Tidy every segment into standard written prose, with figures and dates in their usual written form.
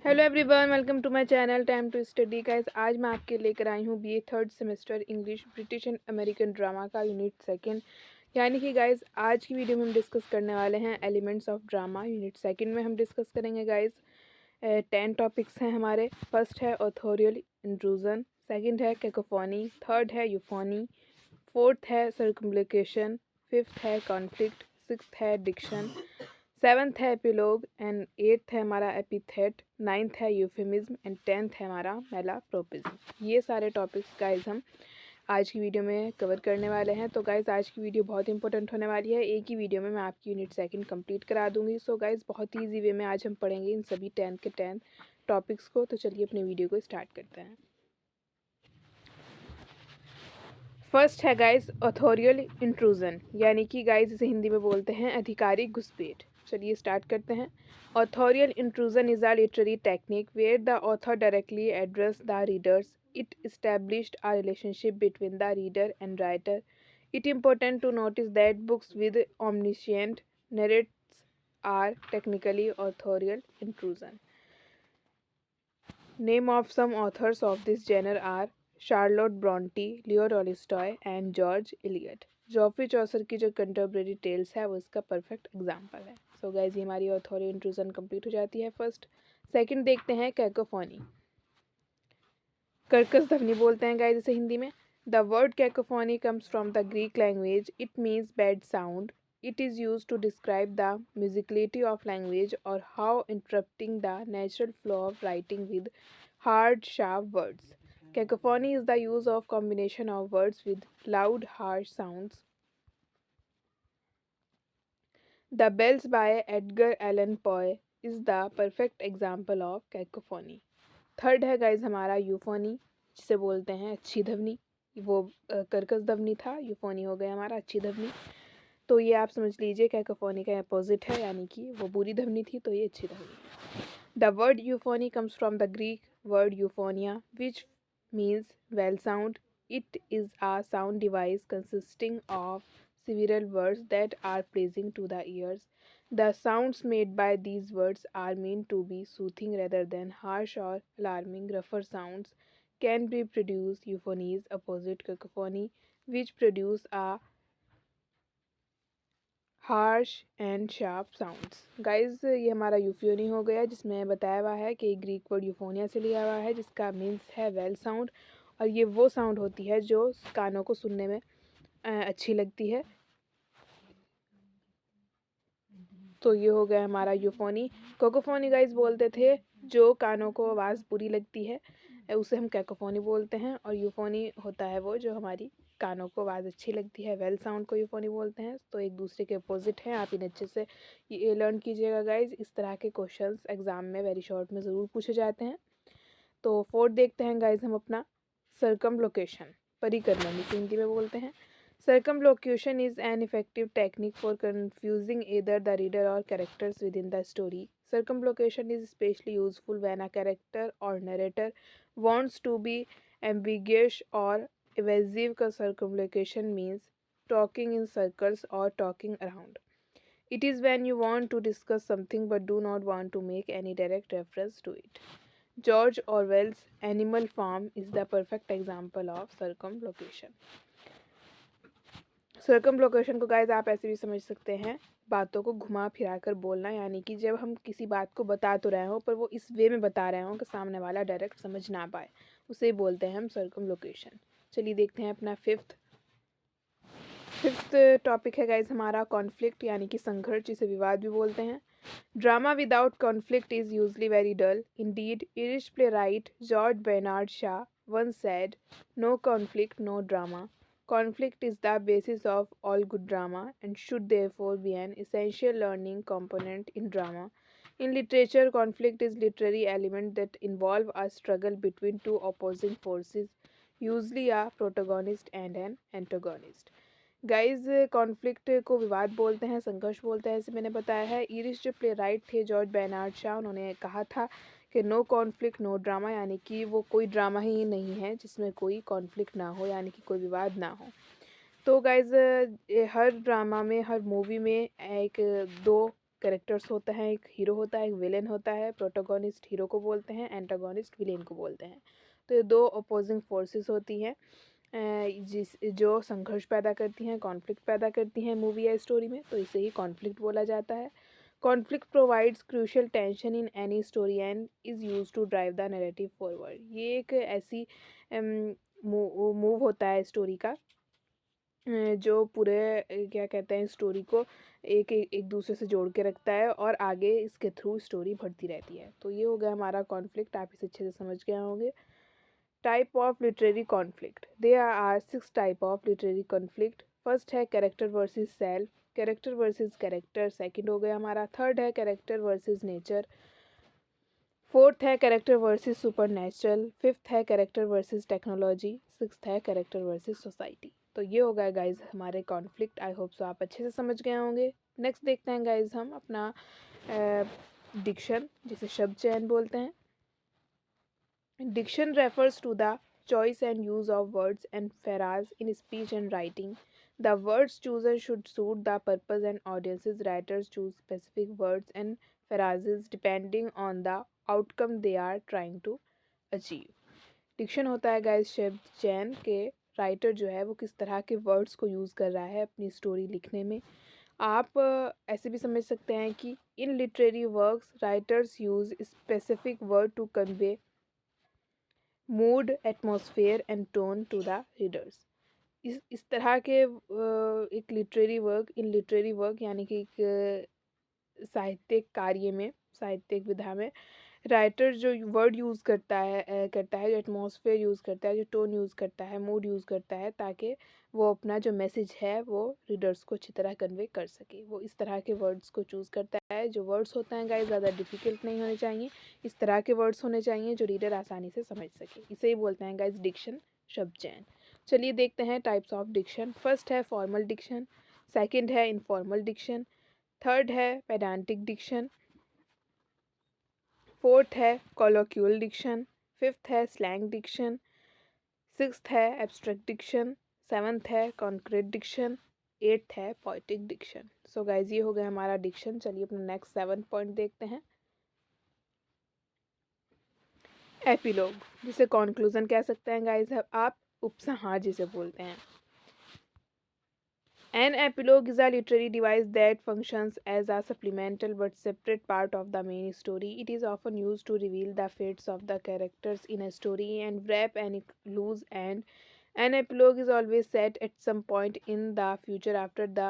Hello everyone, welcome to my channel time to study guys. आज मैं आपके लेकर आई हूँ BA third semester English British and American drama का यूनिट सेकंड। यानी कि गाइस आज की वीडियो में हम डिस्कस करने वाले हैं elements of drama. Unit second में हम डिस्कस करेंगे गाइस 10 टॉपिक्स हैं हमारे। फर्स्ट है ऑथोरियल इंट्रूजन, सेकंड है कैकोफोनी, थर्ड है यूफोनी, फोर्थ है सर्कम्युलेशन, फिफ्थ है कॉन्फ्लिक्ट, सिक्स्थ है डिक्शन, सेवन्थ है एपिलोग एंड एट्थ है हमारा एपिथेट, नाइन्थ है यूफेमिज्म एंड टेंथ है हमारा मेलाप्रोपिज्म। ये सारे टॉपिक्स गाइज हम आज की वीडियो में कवर करने वाले हैं। तो गाइज आज की वीडियो बहुत इंपॉर्टेंट होने वाली है। एक ही वीडियो में मैं आपकी यूनिट सेकंड कंप्लीट करा दूंगी। सो गाइज बहुत ही ईजी वे में आज हम पढ़ेंगे इन सभी 10 के 10 टॉपिक्स को। तो चलिए अपनी वीडियो को स्टार्ट करते हैं। फर्स्ट है गाइज ऑथोरियल इंट्रूजन, यानी कि गाइज इसे हिंदी में बोलते हैं आधिकारिक घुसपैठ। चलिए स्टार्ट करते हैं। Authorial intrusion is a literary technique where the author directly address the readers. It established a relationship between the reader and writer. It important to notice that books with omniscient narrators are technically authorial intrusion. Name of some authors of this genre are Charlotte Bronte, Leo Tolstoy and George Eliot. Geoffrey Chaucer की जो contemporary tales है वो इसका perfect example है। So guys ये हमारी ऑथोरियल intrusion complete हो जाती है फर्स्ट। सेकंड देखते हैं कैकोफोनी। कर्कश ध्वनि बोलते हैं गाइज इसे हिंदी में। The word cacophony comes from the Greek language. It means bad sound. It is used to describe the musicality of language or how interrupting the natural flow of writing with hard, sharp words. Cacophony is the use of combination of words with loud, harsh sounds. The Bells by Edgar Allan Poe is the perfect example of cacophony. Third है guys हमारा यूफोनी, जिसे बोलते हैं अच्छी ध्वनि। वो कर्कश ध्वनि था, यूफोनी हो गया हमारा अच्छी ध्वनि। तो ये आप समझ लीजिए कैकोफोनी का अपोजिट है, यानी कि वो बुरी ध्वनि थी तो ये अच्छी ध्वनि है। The word euphony comes from the Greek word euphonia which means well sound. It is a sound device consisting of several words that are pleasing to the ears. The sounds made by these words are meant to be soothing rather than harsh or alarming. Rougher sounds can be produced euphonies opposite cacophony, which produce a harsh and sharp sounds. Guys ये हमारा यूफोनी हो गया, जिसमें बताया हुआ है कि Greek word यूफोनिया से लिया हुआ है, जिसका मीन्स है वेल साउंड। और ये वो साउंड होती है जो कानों को सुनने में अच्छी लगती है। तो ये हो गया हमारा यूफोनी। कोकोफोनी गाइज बोलते थे जो कानों को आवाज़ बुरी लगती है, उसे हम कैकोफोनी बोलते हैं। और यूफोनी होता है वो जो हमारी कानों को आवाज़ अच्छी लगती है, वेल साउंड को यूफोनी बोलते हैं। तो एक दूसरे के अपोजिट हैं, आप इन्हें अच्छे से ये लर्न कीजिएगा गाइज। इस तरह के क्वेश्चंस एग्जाम में वेरी शॉर्ट में ज़रूर पूछे जाते हैं। तो फोर्थ देखते हैं गाइज हम अपना सर्कमलोकेशन, परिक्रमण इसे हिंदी में बोलते हैं। Circumlocution is an effective technique for confusing either the reader or characters within the story. Circumlocution is especially useful when a character or narrator wants to be ambiguous or evasive. Circumlocution means talking in circles or talking around. It is when you want to discuss something but do not want to make any direct reference to it. George Orwell's Animal Farm is the perfect example of circumlocution. सर्कमलोकेशन को guys आप ऐसे भी समझ सकते हैं, बातों को घुमा फिरा कर बोलना। यानी कि जब हम किसी बात को बता तो रहे हों पर वो इस वे में बता रहे हों कि सामने वाला डायरेक्ट समझ ना पाए, उसे बोलते हैं हम सर्कमलोकेशन। चलिए देखते हैं अपना फिफ्थ टॉपिक है गाइज हमारा कॉन्फ्लिक्ट, यानी कि संघर्ष, जिसे विवाद भी बोलते हैं। Drama without conflict is usually very dull indeed. Irish playwright George Bernard Shaw once said, "No conflict, no drama." Conflict is the basis of all good drama and should therefore be an essential learning component in drama. In literature, conflict is literary element that involve a struggle between two opposing forces, usually a protagonist and an antagonist. Guys conflict को विवाद बोलते हैं, संघर्ष बोलते हैं, ऐसे मैंने बताया है। ईरिश जो प्ले राइट थे जॉर्ज बेनार्ड शॉ, उन्होंने कहा था कि नो कॉन्फ्लिक्ट नो ड्रामा, यानी कि वो कोई ड्रामा ही नहीं है जिसमें कोई कॉन्फ्लिक्ट ना हो, यानी कि कोई विवाद ना हो। तो गाइज हर ड्रामा में, हर मूवी में एक दो कैरेक्टर्स होता है, एक हीरो होता है, एक विलेन होता है। प्रोटोगोनिस्ट हीरो को बोलते हैं, एंटागोनिस्ट विलेन को बोलते हैं। तो ये दो अपोजिंग फोर्सेस होती हैं जिस जो संघर्ष पैदा करती हैं, कॉन्फ्लिक्ट पैदा करती हैं मूवी या स्टोरी में, तो इसे ही कॉन्फ्लिक्ट बोला जाता है। Conflict provides crucial tension in any story and is use to drive the narrative forward. ये एक ऐसी मूव होता है स्टोरी का जो पूरे क्या कहते हैं स्टोरी को एक दूसरे से जोड़ के रखता है और आगे इसके थ्रू स्टोरी बढ़ती रहती है। तो ये हो गया हमारा कॉन्फ्लिक्ट, आप इसे अच्छे से समझ गए होंगे। Type of literary conflict, there are 6 type of literary conflict. First है character versus self, character versus character second हो गया हमारा। थर्ड है कैरेक्टर वर्सेस नेचर। फोर्थ है कैरेक्टर वर्सेस सुपरनेचुरल। फिफ्थ है कैरेक्टर वर्सेस टेक्नोलॉजी। सिक्स्थ है character versus society. तो ये हो गया गाइज हमारे कॉन्फ्लिक्ट। आई होप सो आप अच्छे से समझ गए होंगे। नेक्स्ट देखते हैं गाइज हम अपना डिक्शन, जिसे शब्द चयन बोलते हैं। Diction refers to the choice and use of words and phrases in speech and writing. The words chosen should suit the purpose and audiences. Writers choose specific words and phrases depending on the outcome they are trying to achieve. Diction होता है guys शब्द चयन के writer जो है वो किस तरह के वर्ड्स को यूज़ कर रहा है अपनी स्टोरी लिखने में। आप ऐसे भी समझ सकते हैं कि in literary works writers use specific word to convey mood, atmosphere and tone to the readers. इस तरह के एक literary work, in literary work यानी कि एक साहित्यिक कार्य में, साहित्यिक विधा में राइटर जो वर्ड यूज़ करता है, जो एटमॉस्फेयर यूज़ करता है, जो टोन यूज़ करता है, मूड यूज़ करता है, ताकि वो अपना जो मैसेज है वो रीडर्स को अच्छी तरह कन्वे कर सके। वो इस तरह के वर्ड्स को चूज़ करता है। जो वर्ड्स होते हैं गाइस ज़्यादा डिफ़िकल्ट नहीं होने चाहिए, इस तरह के वर्ड्स होने चाहिए जो रीडर आसानी से समझ सके। इसे ही बोलते हैं गाइस डिक्शन, शब्द चयन। चलिए देखते हैं टाइप्स ऑफ डिक्शन। फर्स्ट है फॉर्मल डिक्शन, सेकेंड है इनफॉर्मल डिक्शन, थर्ड है पेडांटिक डिक्शन, फोर्थ है कॉलोक्यूल डिक्शन, फिफ्थ है स्लैंग डिक्शन, सिक्स्थ है एब्स्ट्रैक्ट डिक्शन, सेवन्थ है कॉन्क्रीट डिक्शन, एट्थ है पोइटिक डिक्शन। सो गाइज ये हो गया हमारा डिक्शन। चलिए अपना नेक्स्ट 7 पॉइंट देखते हैं। एपिलॉग, जिसे कॉन्क्लूजन कह सकते हैं गाइज आप, उपसंहार जिसे बोलते हैं। An epilogue is a literary device that functions as a supplemental but separate part of the main story. It is often used to reveal the fates of the characters in a story and wrap any loose end. An epilogue is always set at some point in the future after the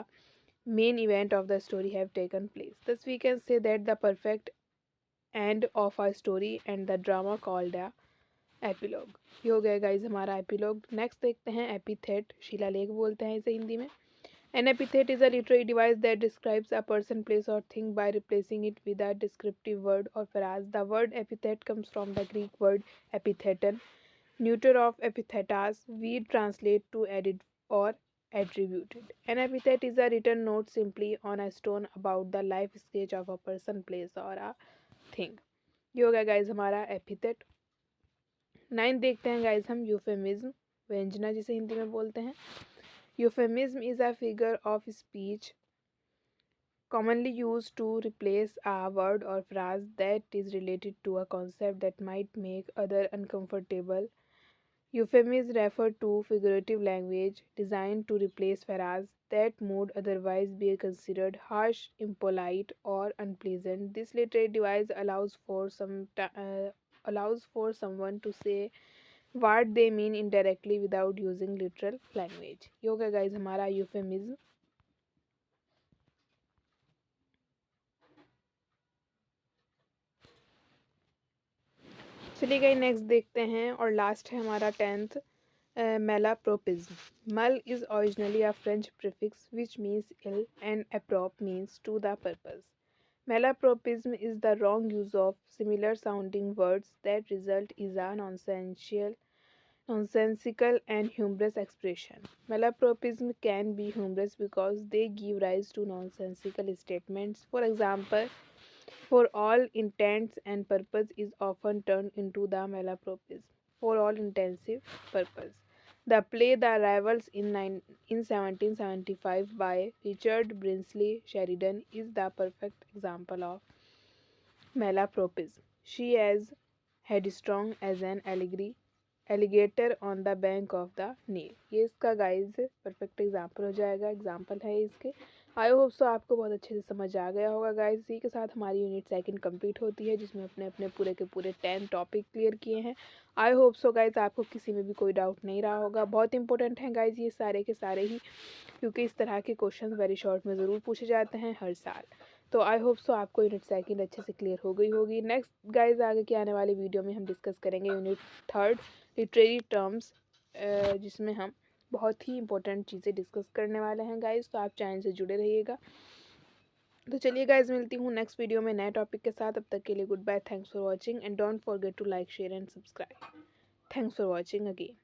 main event of the story have taken place. Thus, we can say that the perfect end of a story and the drama called a epilogue. ये हो गया guys हमारा epilogue. Next देखते हैं epithet, शिलालेख बोलते हैं इसे हिंदी में। An epithet is a literary device that describes a person, place, or thing by replacing it with a descriptive word or phrase. The word epithet comes from the Greek word epitheton, neuter of epithetas. We translate to added or attributed. An epithet is a written note simply on a stone about the life stage of a person, place, or a thing. ये हो गया guys हमारा epithet. 9 देखते हैं guys हम euphemism, व्यंजना जिसे हिंदी में बोलते हैं। Euphemism is a figure of speech commonly used to replace a word or phrase that is related to a concept that might make others uncomfortable. Euphemisms refer to figurative language designed to replace phrases that would otherwise be considered harsh, impolite, or unpleasant. This literary device allows for someone to say what they mean indirectly without using literal language. ये हो गया guys हमारा euphemism. चलिए गई next देखते हैं और last है हमारा 10th malapropism. Mal is originally a French prefix which means ill and aprop means to the purpose. Malapropism is the wrong use of similar sounding words that result is a nonsensical and humorous expression. Malapropism can be humorous because they give rise to nonsensical statements. For example, for all intents and purpose is often turned into the malapropism. For all intensive purpose. The play The Rivals in 1775 by Richard Brinsley Sheridan is the perfect example of malapropism. She is headstrong as an alligator on the bank of the Nile. ये इसका guys perfect example हो जाएगा, example है इसके। I hope so आपको बहुत अच्छे से समझ आ गया होगा गाइज। इसी के साथ हमारी यूनिट सेकंड कंप्लीट होती है, जिसमें अपने अपने पूरे के पूरे 10 टॉपिक क्लियर किए हैं। आई होप सो गाइज आपको किसी में भी कोई डाउट नहीं रहा होगा। बहुत इंपॉर्टेंट हैं गाइज ये सारे के सारे ही, क्योंकि इस तरह के क्वेश्चन वेरी शॉर्ट में ज़रूर पूछे जाते हैं हर साल। तो आई होप सो आपको यूनिट सेकंड अच्छे से क्लियर हो गई होगी। नेक्स्ट गाइज आगे की आने वाली वीडियो में हम डिस्कस करेंगे यूनिट थर्ड लिटरेरी टर्म्स, जिसमें हम बहुत ही इंपॉर्टेंट चीज़ें डिस्कस करने वाले हैं गाइज। तो आप चैनल से जुड़े रहिएगा। तो चलिए गाइज मिलती हूँ नेक्स्ट वीडियो में नए टॉपिक के साथ। अब तक के लिए good bye, thanks for watching and don't forget to like share and subscribe. Thanks for watching again.